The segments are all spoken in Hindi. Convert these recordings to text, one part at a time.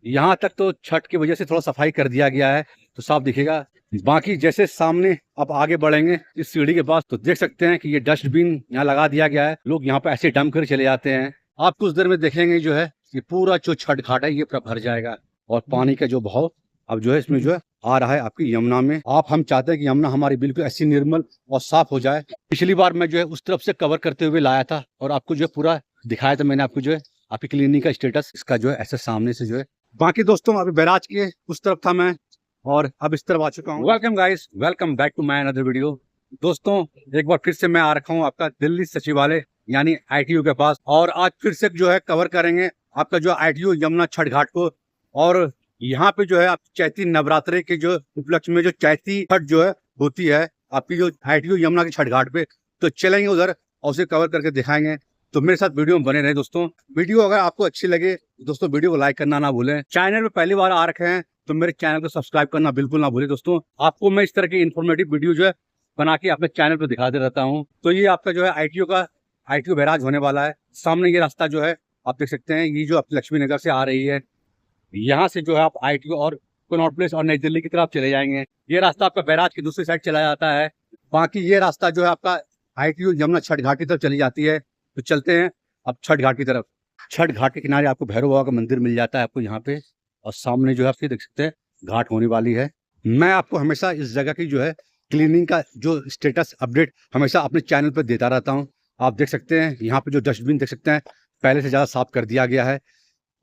यहाँ तक तो छठ की वजह से थोड़ा सफाई कर दिया गया है तो साफ दिखेगा। बाकी जैसे सामने आप आगे बढ़ेंगे इस सीढ़ी के पास तो देख सकते हैं कि ये डस्टबिन यहाँ लगा दिया गया है। लोग यहाँ पे ऐसे डंप कर चले जाते हैं। आप कुछ देर में देखेंगे जो है ये पूरा जो छठ घाट है ये पूरा भर जाएगा और पानी का जो बहाव अब जो है इसमें जो है आ रहा है आपकी यमुना में। हम चाहते हैं कि यमुना हमारी बिल्कुल ऐसी निर्मल और साफ हो जाए। पिछली बार मैं जो है उस तरफ से कवर करते हुए लाया था और आपको जो है पूरा दिखाया था मैंने आपको जो है आपकी क्लिनिक का स्टेटस इसका जो है ऐसे सामने से जो है। बाकी दोस्तों अभी बैराज के उस तरफ था मैं और अब इस तरफ आ चुका हूँ। Welcome guys, welcome back to my another video. दोस्तों एक बार फिर से मैं आ रखा हूँ आपका दिल्ली सचिवालय यानी ITO के पास और आज फिर से जो है कवर करेंगे आपका जो ITO यमुना छठ घाट को। और यहाँ पे जो है आप चैती नवरात्रे के जो उपलक्ष्य में जो चैती छठ जो है होती है आपकी जो ITO यमुना के छठ घाट पे, तो चलेंगे उधर और उसे कवर करके दिखाएंगे। तो मेरे साथ वीडियो में बने रहे दोस्तों। वीडियो अगर आपको अच्छी लगे दोस्तों वीडियो को लाइक करना ना भूलें। चैनल पे पहली बार आ रखे हैं तो मेरे चैनल को सब्सक्राइब करना बिल्कुल ना भूलें दोस्तों। आपको मैं इस तरह की इन्फॉर्मेटिव वीडियो जो है बना के अपने चैनल पे दिखाते रहता हूँ। तो ये आपका जो है ITO बैराज होने वाला है। सामने ये रास्ता जो है आप देख सकते हैं, ये जो आपकी लक्ष्मी नगर से आ रही है, यहाँ से जो है आप ITO और कनॉट प्लेस और नई दिल्ली की तरफ चले जाएंगे। ये रास्ता आपका बैराज की दूसरी साइड चला जाता है। बाकी ये रास्ता जो है आपका ITO यमुना छठ घाट की तरफ चली जाती है। तो चलते हैं अब छठ घाट की तरफ। छठ घाट के किनारे आपको भैरव बाबा का मंदिर मिल जाता है आपको यहाँ पे, और सामने जो है आप देख सकते हैं घाट होने वाली है। मैं आपको हमेशा इस जगह की जो है क्लीनिंग का जो स्टेटस अपडेट हमेशा अपने चैनल पर देता रहता हूँ। आप देख सकते हैं यहाँ पे जो डस्टबिन देख सकते हैं पहले से ज़्यादा साफ कर दिया गया है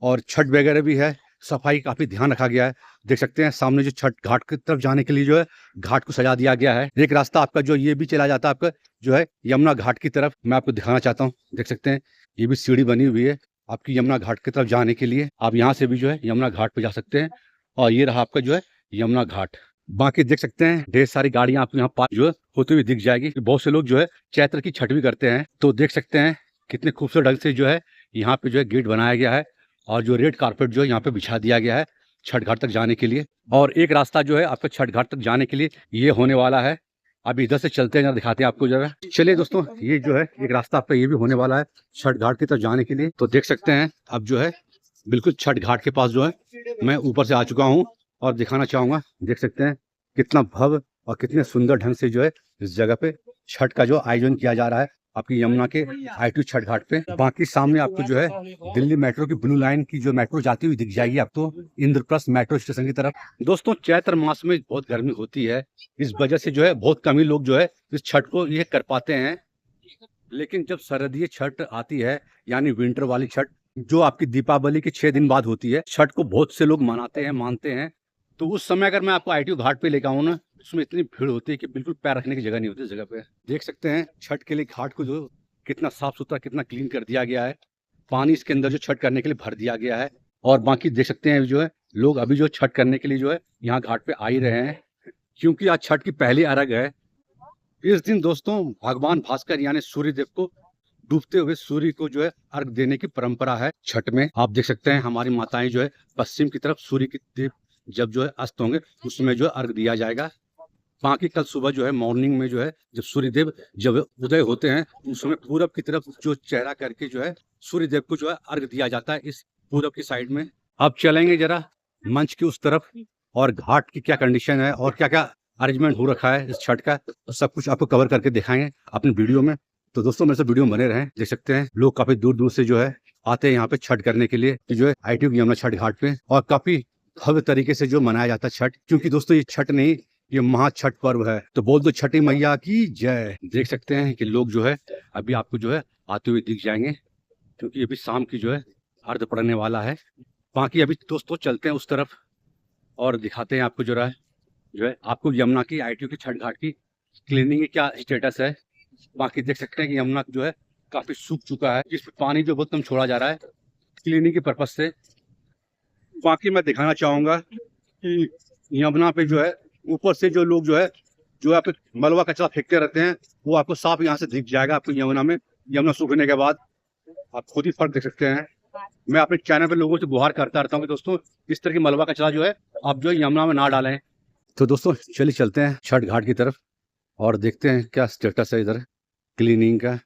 और छठ वगैरह भी है, सफाई काफी ध्यान रखा गया है। देख सकते हैं सामने जो छठ घाट की तरफ जाने के लिए जो है घाट को सजा दिया गया है। एक रास्ता आपका जो ये भी चला जाता है आपका जो है यमुना घाट की तरफ। मैं आपको दिखाना चाहता हूँ, देख सकते हैं ये भी सीढ़ी बनी हुई है आपकी यमुना घाट की तरफ जाने के लिए। आप यहाँ से भी जो है यमुना घाट पे जा सकते हैं और ये रहा आपका जो है यमुना घाट। बाकी देख सकते हैं ढेर सारी गाड़ियां आपको यहाँ पास जो है होती हुई दिख जाएगी। बहुत से लोग जो है चैत्र की छठ भी करते हैं। तो देख सकते हैं कितने खूबसूरत ढंग से जो है यहाँ पे जो है गेट बनाया गया है और जो रेड कारपेट जो है यहाँ पे बिछा दिया गया है छठ घाट तक जाने के लिए। और एक रास्ता जो है आपका छठ घाट तक जाने के लिए ये होने वाला है। अभी इधर से चलते हैं, दिखाते हैं आपको जगह। चलिए दोस्तों ये जो है एक रास्ता आपका ये भी होने वाला है छठ घाट की तरफ जाने के लिए। तो देख सकते हैं अब जो है बिल्कुल छठ घाट के पास जो है मैं ऊपर से आ चुका हूँ और दिखाना चाहूंगा। देख सकते हैं कितना भव्य और कितने सुंदर ढंग से जो है इस जगह पे छठ का जो आयोजन किया जा रहा है आपकी यमुना के ITO छठ घाट पे। बाकी सामने आपको जो है दिल्ली मेट्रो की ब्लू लाइन की जो मेट्रो जाती हुई दिख जाएगी आपको इंद्रप्रस्थ मेट्रो स्टेशन की तरफ। दोस्तों चैत्र मास में बहुत गर्मी होती है, इस वजह से जो है बहुत कम ही लोग जो है इस छठ को ये कर पाते हैं। लेकिन जब सरहदीय छठ आती है यानी विंटर वाली छठ जो आपकी दीपावली के 6 दिन बाद होती है, छठ को बहुत से लोग मनाते हैं मानते हैं। तो उस समय अगर मैं आपको ITO घाट पे लेकर आऊँ ना, उसमें इतनी भीड़ होती है कि बिल्कुल पैर रखने की जगह नहीं होती इस जगह पे। देख सकते हैं छठ के लिए घाट को जो कितना साफ सुथरा कितना क्लीन कर दिया गया है। पानी इसके अंदर जो छठ करने के लिए भर दिया गया है। और बाकी देख सकते हैं जो है लोग अभी जो छठ करने के लिए जो है यहाँ घाट पे आ ही रहे हैं, क्योंकि आज छठ की पहली अर्घ है। इस दिन दोस्तों भगवान भास्कर यानी सूर्य देव को डूबते हुए सूर्य को जो है अर्घ देने की परंपरा है छठ में। आप देख सकते हैं हमारी माताएं जो है पश्चिम की तरफ सूर्य की देव जब जो है अस्त होंगे उसमें जो है अर्घ दिया जाएगा। बाकी कल सुबह जो है मॉर्निंग में जो है जब सूर्यदेव जब उदय होते हैं उस समय पूरब की तरफ जो चेहरा करके जो है सूर्यदेव को जो है अर्घ दिया जाता है इस पूरब की साइड में। अब चलेंगे जरा मंच की उस तरफ और घाट की क्या कंडीशन है और क्या क्या अरेंजमेंट हो रखा है इस छठ का, सब कुछ आपको कवर करके दिखाएंगे अपनी वीडियो में। तो दोस्तों मेरे से वीडियो बने रहें। देख सकते हैं लोग काफी दूर दूर से जो है आते हैं यहाँ पे छठ करने के लिए जो है ITO यमुना छठ घाट पे, और काफी भव्य तरीके से जो मनाया जाता है छठ। क्योंकि दोस्तों ये छठ नहीं ये महा छठ पर्व है, तो बोल दो छठी मैया की जय। देख सकते हैं कि लोग जो है अभी आपको जो है आते हुए दिख जाएंगे, क्योंकि अभी शाम की जो है अर्घ पड़ने वाला है। बाकी अभी दोस्तों चलते हैं उस तरफ और दिखाते हैं आपको जो है आपको यमुना की ITO की छठ घाट की क्लीनिंग की क्या स्टेटस है। बाकी देख सकते हैं कि यमुना जो है काफी सूख चुका है, जिसमें पानी जो बहुत कम छोड़ा जा रहा है क्लीनिंग के पर्पज से। बाकी मैं दिखाना चाहूंगा कि यमुना पे जो है ऊपर से जो लोग जो है आप मलबा कचरा फेंकते रहते हैं वो आपको साफ यहाँ से दिख जाएगा आपको यमुना में। यमुना सूखने के बाद आप खुद ही फर्क देख सकते हैं। मैं अपने चैनल पे लोगों से गुहार करता रहता हूँ कि दोस्तों इस तरह की मलबा कचरा जो है आप जो है यमुना में ना डालें। तो दोस्तों चलिए चलते हैं छठ घाट की तरफ और देखते हैं क्या स्टेटस है इधर क्लीनिंग का।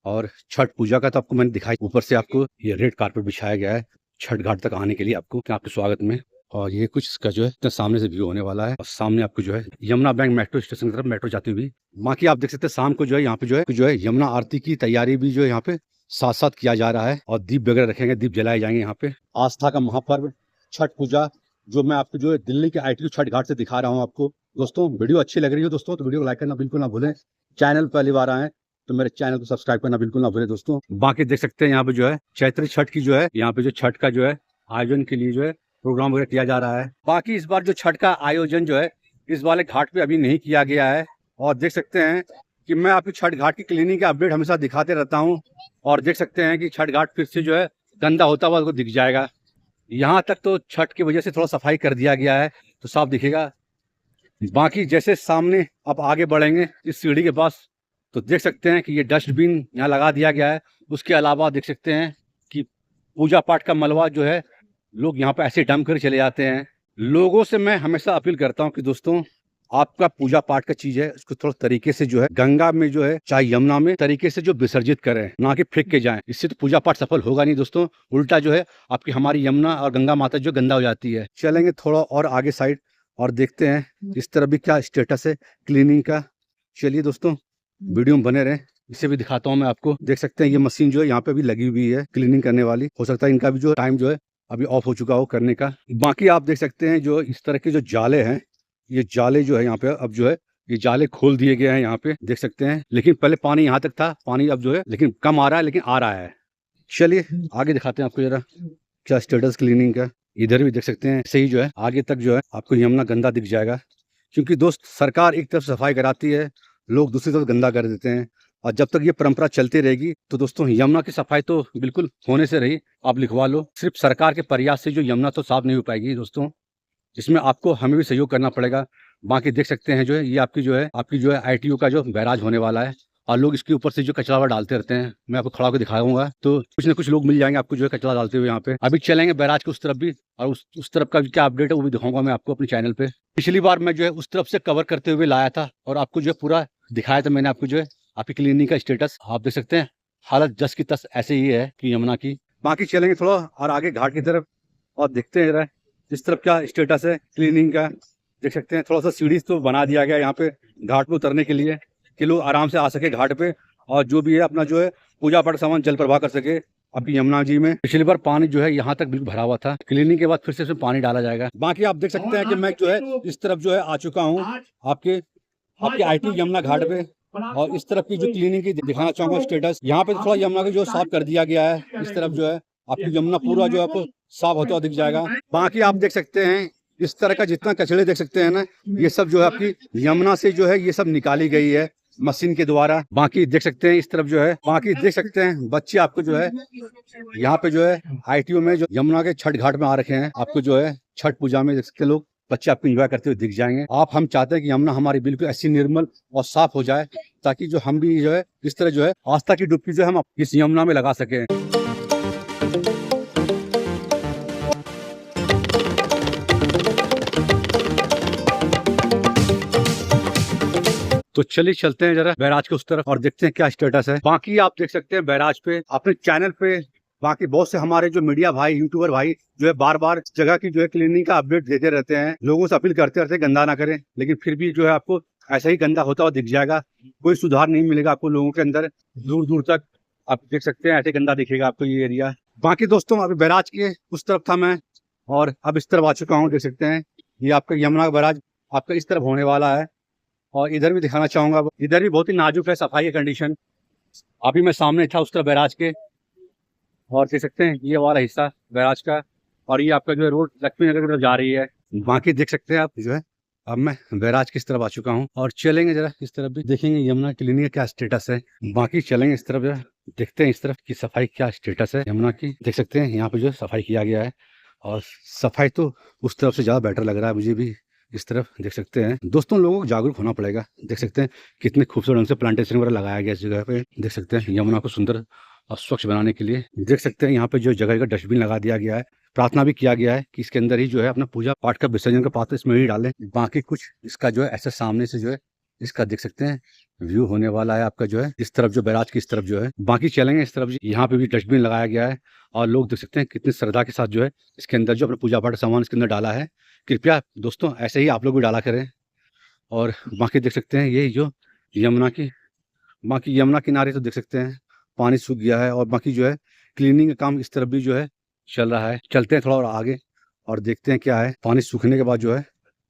और छठ पूजा का तो आपको मैंने दिखाई, ऊपर से आपको ये रेड कारपेट बिछाया गया है छठ घाट तक आने के लिए आपके स्वागत में। और ये कुछ इसका जो है इतना सामने से व्यू होने वाला है और सामने आपको जो है यमुना बैंक मेट्रो स्टेशन की तरफ मेट्रो जाती हुई। बाकी आप देख सकते हैं शाम को जो है यहाँ पे जो है यमुना आरती की तैयारी भी जो है यहाँ पे साथ साथ किया जा रहा है और दीप वगैरह रखेंगे, दीप जलाए जाएंगे यहाँ पे। आस्था का महापर्व छठ पूजा जो मैं आपको जो है दिल्ली के ITO छठ घाट से दिखा रहा हूँ आपको। दोस्तों वीडियो अच्छी लग रही है दोस्तों तो वीडियो को लाइक करना बिल्कुल ना भूलें। चैनल पहली बार आए तो मेरे चैनल को सब्सक्राइब करना बिल्कुल ना भूलें दोस्तों। बाकी देख सकते हैं यहाँ पे जो है चैत्री छठ की जो है यहाँ पे जो छठ का जो है आयोजन के लिए जो है प्रोग्राम वगैरह किया जा रहा है। बाकी इस बार जो छठ का आयोजन जो है इस वाले घाट पे अभी नहीं किया गया है और देख सकते हैं कि मैं आपकी छठ घाट की क्लीनिंग का अपडेट हमेशा दिखाते रहता हूँ। और देख सकते हैं कि छठ घाट फिर से जो है गंदा होता हुआ आपको दिख जाएगा। यहाँ तक तो छठ की वजह से थोड़ा सफाई कर दिया गया है तो साफ दिखेगा। बाकी जैसे सामने आप आगे बढ़ेंगे इस सीढ़ी के पास तो देख सकते हैं कि ये डस्टबिन यहाँ लगा दिया गया है। उसके अलावा देख सकते हैं कि पूजा पाठ का मलबा जो है लोग यहाँ पे ऐसे डंप कर चले जाते हैं। लोगों से मैं हमेशा अपील करता हूँ कि दोस्तों आपका पूजा पाठ का चीज है उसको थोड़ा तरीके से जो है गंगा में जो है चाहे यमुना में तरीके से जो विसर्जित करें, ना कि फेंक के जाएं। इससे तो पूजा पाठ सफल होगा नहीं दोस्तों, उल्टा जो है आपकी हमारी यमुना और गंगा माता जो गंदा हो जाती है। चलेंगे थोड़ा और आगे साइड और देखते हैं इस तरह भी क्या स्टेटस है क्लीनिंग का। चलिए दोस्तों वीडियो में बने रहें, इसे भी दिखाता हूँ मैं आपको। देख सकते हैं ये मशीन जो है यहाँ पे भी लगी हुई है क्लीनिंग करने वाली। हो सकता है इनका भी जो टाइम जो है अभी ऑफ हो चुका हो करने का। बाकी आप देख सकते हैं जो इस तरह के जो जाले हैं ये जाले जो है यहाँ पे अब जो है ये जाले खोल दिए गए हैं यहाँ पे देख सकते हैं। लेकिन पहले पानी यहाँ तक था, पानी अब जो है लेकिन कम आ रहा है लेकिन आ रहा है। चलिए आगे दिखाते हैं आपको जरा क्या स्टेटस क्लीनिंग का। इधर भी देख सकते हैं सही जो है आगे तक जो है आपको यमुना गंदा दिख जाएगा। क्योंकि दोस्त सरकार एक तरफ सफाई कराती है, लोग दूसरी तरफ गंदा कर देते हैं। और जब तक ये परंपरा चलती रहेगी तो दोस्तों यमुना की सफाई तो बिल्कुल होने से रही, आप लिखवा लो। सिर्फ सरकार के प्रयास से जो यमुना तो साफ नहीं हो पाएगी दोस्तों, जिसमें आपको हमें भी सहयोग करना पड़ेगा। बाकी देख सकते हैं जो है ये आपकी जो है ITO का जो बैराज होने वाला है और लोग इसके ऊपर से जो कचरा डालते रहते हैं। मैं आपको खड़ा होकर दिखाऊंगा तो कुछ ना कुछ लोग मिल जाएंगे आपको जो है कचरा डालते हुए यहाँ पे। अभी चलेंगे बैराज के उस तरफ भी और उस तरफ का क्या अपडेट है वो भी दिखाऊंगा मैं आपको अपने चैनल पे। पिछली बार मैं जो है उस तरफ से कवर करते हुए लाया था और आपको जो है पूरा दिखाया था मैंने आपको जो है आपकी क्लीनिक का स्टेटस। आप देख सकते हैं हालत जस की तस ऐसे ही है कि यमुना की। बाकी चलेंगे थोड़ा और आगे घाट की तरफ और देखते हैं जरा इस तरफ क्या स्टेटस है क्लीनिंग का। देख सकते हैं थोड़ा सा सीढ़ी तो बना दिया गया यहाँ पे घाट पे उतरने के लिए कि लोग आराम से आ सके घाट पे और जो भी है अपना जो है पूजा पाठ सामान जल प्रवाह कर सके अपनी यमुना जी में। पिछली बार पानी जो है यहाँ तक बिल्कुल भरा हुआ था, क्लीनिंग के बाद फिर से इसमें पानी डाला जाएगा। बाकी आप देख सकते हैं कि मैं जो है इस तरफ जो है आ चुका हूँ आपके ITO यमुना घाट पे और इस तरफ की जो क्लीनिंग की दिखाना चाहूंगा स्टेटस। यहाँ पे थोड़ा यमुना को जो साफ कर दिया गया है, इस तरफ जो है आपकी यमुना पूरा जो है आपको साफ होता हुआ दिख जाएगा। बाकी आप देख सकते हैं इस तरह का जितना कचड़े देख सकते हैं ना ये सब जो है आपकी यमुना से जो है ये सब निकाली गई है मशीन के द्वारा। बाकी देख सकते हैं इस तरफ जो है बाकी देख सकते हैं बच्चे आपको जो है यहाँ पे जो है ITO में जो यमुना के छठ घाट में आ रखे हैं। आपको जो है छठ पूजा में देख सकते लोग बच्चे आपको एंजॉय करते हुए दिख जाएंगे। हम चाहते हैं कि यमुना हमारी बिल्कुल ऐसी निर्मल और साफ हो जाए ताकि जो हम भी जो है इस तरह जो है आस्था की डुबकी जो है हम इस यमुना में लगा सकें। तो चलिए चलते हैं जरा बैराज के उस तरफ और देखते हैं क्या स्टेटस है। बाकी आप देख सकते हैं बैराज पे अपने चैनल पे बाकी बहुत से हमारे जो मीडिया भाई यूट्यूबर भाई जो है बार बार जगह की जो है क्लीनिंग का अपडेट देते रहते हैं। लोगों से अपील करते रहते हैं गंदा ना करें, लेकिन फिर भी जो है आपको ऐसा ही गंदा होता हुआ दिख जाएगा। कोई सुधार नहीं मिलेगा आपको लोगों के अंदर, दूर दूर तक आप देख सकते हैं ऐसे गंदा दिखेगा आपको ये एरिया। बाकी दोस्तों अभी बैराज के उस तरफ था मैं और अब इस तरफ आ चुका हूँ। देख सकते हैं ये आपका यमुना का बैराज आपका इस तरफ होने वाला है और इधर भी दिखाना चाहूंगा। इधर भी बहुत ही नाजुक है सफाई की कंडीशन। अभी मैं सामने था उस तरफ बैराज के और देख सकते हैं ये वाला हिस्सा बैराज का और ये आपका जो है रोड लक्ष्मी नगर की तरफ जा रही है। बाकी देख सकते हैं आप जो है अब मैं बैराज की इस तरफ आ चुका हूँ और चलेंगे जरा इस तरफ भी देखेंगे यमुना क्लीनिक का क्या स्टेटस है। बाकी चलेंगे इस तरफ जरा देखते हैं इस तरफ की सफाई क्या स्टेटस है यमुना की। देख सकते हैं यहाँ पे जो सफाई किया गया है और सफाई तो उस तरफ से ज़्यादा बेटर लग रहा है मुझे भी। इस तरफ देख सकते हैं दोस्तों लोगों को जागरूक होना पड़ेगा। देख सकते हैं कितने खूबसूरत ढंग से प्लांटेशन वगैरह लगाया गया इस जगह पे। देख सकते हैं यमुना को सुंदर और स्वच्छ बनाने के लिए देख सकते हैं यहाँ पे जो जगह जगह डस्टबिन लगा दिया गया है। प्रार्थना भी किया गया है कि इसके अंदर ही जो है अपना पूजा पाठ का विसर्जन का पात्र इसमें ही डालें। बाकी कुछ इसका जो है ऐसे सामने से जो है इसका देख सकते हैं व्यू होने वाला है आपका जो है इस तरफ जो बैराज की इस तरफ जो है। बाकी चलेंगे इस तरफ, यहाँ पे भी डस्टबिन लगाया गया है और लोग देख सकते हैं कितनी श्रद्धा के साथ जो है इसके अंदर जो अपना पूजा पाठ सामान इसके अंदर डाला है। कृपया दोस्तों ऐसे ही आप लोग भी डाला करें। और बाकी देख सकते हैं ये जो यमुना की, बाकी यमुना किनारे तो देख सकते हैं पानी सूख गया है और बाकी जो है क्लीनिंग का काम इस तरफ भी जो है चल रहा है। चलते हैं थोड़ा और आगे और देखते हैं क्या है। पानी सूखने के बाद जो है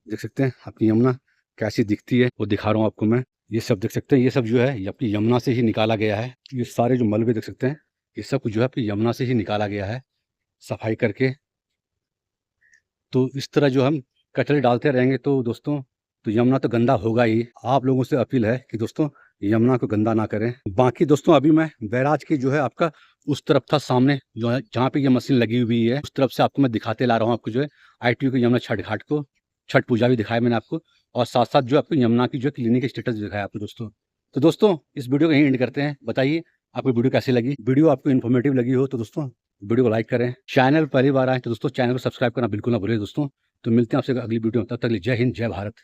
देख सकते हैं आपकी यमुना कैसी दिखती है, वो दिखा रहा हूँ आपको मैं। ये सब देख सकते हैं, ये सब जो है ये अपनी यमुना से ही निकाला गया है। ये सारे जो मलबे देख सकते हैं ये सब जो है अपनी यमुना से ही निकाला गया है सफाई करके। तो इस तरह जो हम कचरे डालते रहेंगे तो दोस्तों तो यमुना तो गंदा होगा ही। आप लोगों से अपील है कि दोस्तों यमुना को गंदा ना करें। बाकी दोस्तों अभी मैं बैराज की जो है आपका उस तरफ था सामने जो है जहाँ पे ये मशीन लगी हुई है उस तरफ से आपको मैं दिखाते ला रहा हूँ आपको जो है ITU की यमुना छठ घाट को। छठ पूजा भी दिखाया मैंने आपको और साथ साथ जो आपको यमुना की जो क्लिनिक स्टेटस दिखाया आपको दोस्तों। तो दोस्तों इस वीडियो को यहीं एंड करते हैं। बताइए आपको वीडियो कैसी लगी। वीडियो आपको इन्फॉर्मेटिव लगी हो तो दोस्तों वीडियो को लाइक करें। चैनल पहली बार आए तो दोस्तों चैनल को सब्सक्राइब करना बिल्कुल ना भूलिए दोस्तों। तो मिलते हैं आपसे अगली वीडियो में, तब तक जय हिंद जय भारत।